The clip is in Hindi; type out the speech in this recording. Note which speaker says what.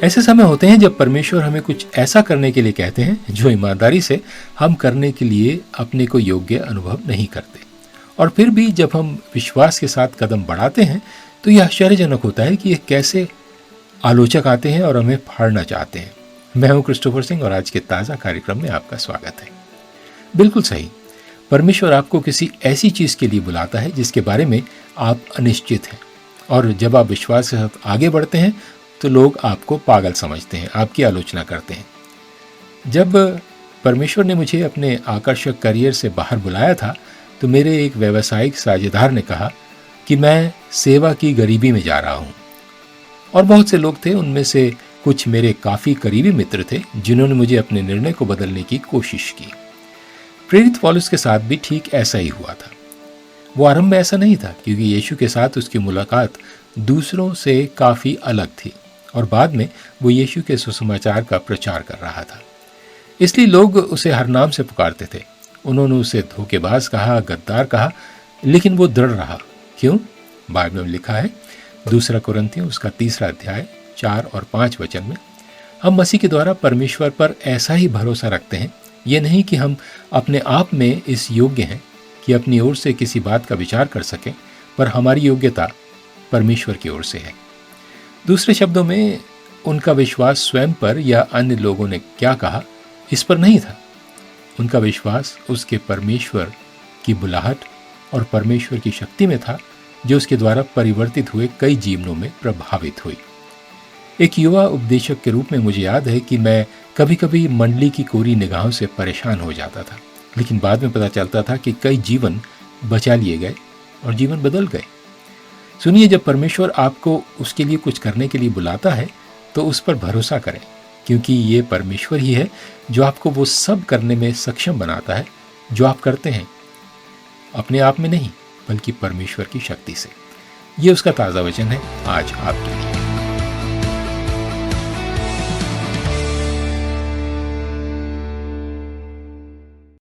Speaker 1: ऐसे समय होते हैं जब परमेश्वर हमें कुछ ऐसा करने के लिए कहते हैं जो ईमानदारी से हम करने के लिए अपने को योग्य अनुभव नहीं करते, और फिर भी जब हम विश्वास के साथ कदम बढ़ाते हैं तो यह आश्चर्यजनक होता है कि ये कैसे आलोचक आते हैं और हमें फाड़ना चाहते हैं। मैं हूं क्रिस्टोफर सिंह और आज के ताज़ा कार्यक्रम में आपका स्वागत है। बिल्कुल सही, परमेश्वर आपको किसी ऐसी चीज़ के लिए बुलाता है जिसके बारे में आप अनिश्चित हैं, और जब आप विश्वास के साथ आगे बढ़ते हैं तो लोग आपको पागल समझते हैं, आपकी आलोचना करते हैं। जब परमेश्वर ने मुझे अपने आकर्षक करियर से बाहर बुलाया था तो मेरे एक व्यावसायिक साझेदार ने कहा कि मैं सेवा की गरीबी में जा रहा हूँ, और बहुत से लोग थे, उनमें से कुछ मेरे काफ़ी करीबी मित्र थे जिन्होंने मुझे अपने निर्णय को बदलने की कोशिश की। प्रेरित पौलुस के साथ भी ठीक ऐसा ही हुआ था। वो आरंभ में ऐसा नहीं था क्योंकि यीशु के साथ उसकी मुलाकात दूसरों से काफ़ी अलग थी, और बाद में वो यीशु के सुसमाचार का प्रचार कर रहा था, इसलिए लोग उसे हर नाम से पुकारते थे। उन्होंने उसे धोखेबाज कहा, गद्दार कहा, लेकिन वो दृढ़ रहा। क्यों? बाइबल में लिखा है, 2 कुरिन्थियों उसका 3 अध्याय 4 और 5 वचन में, हम मसीह के द्वारा परमेश्वर पर ऐसा ही भरोसा रखते हैं। ये नहीं कि हम अपने आप में इस योग्य हैं कि अपनी ओर से किसी बात का विचार कर सकें, पर हमारी योग्यता परमेश्वर की ओर से है। दूसरे शब्दों में, उनका विश्वास स्वयं पर या अन्य लोगों ने क्या कहा इस पर नहीं था। उनका विश्वास उसके परमेश्वर की बुलाहट और परमेश्वर की शक्ति में था, जो उसके द्वारा परिवर्तित हुए कई जीवनों में प्रभावित हुई। एक युवा उपदेशक के रूप में मुझे याद है कि मैं कभी कभी मंडली की कोरी निगाहों से परेशान हो जाता था, लेकिन बाद में पता चलता था कि कई जीवन बचा लिए गए और जीवन बदल गए। सुनिए, जब परमेश्वर आपको उसके लिए कुछ करने के लिए बुलाता है तो उस पर भरोसा करें, क्योंकि ये परमेश्वर ही है जो आपको वो सब करने में सक्षम बनाता है जो आप करते हैं, अपने आप में नहीं बल्कि परमेश्वर की शक्ति से। ये उसका ताज़ा वचन है आज आपके लिए।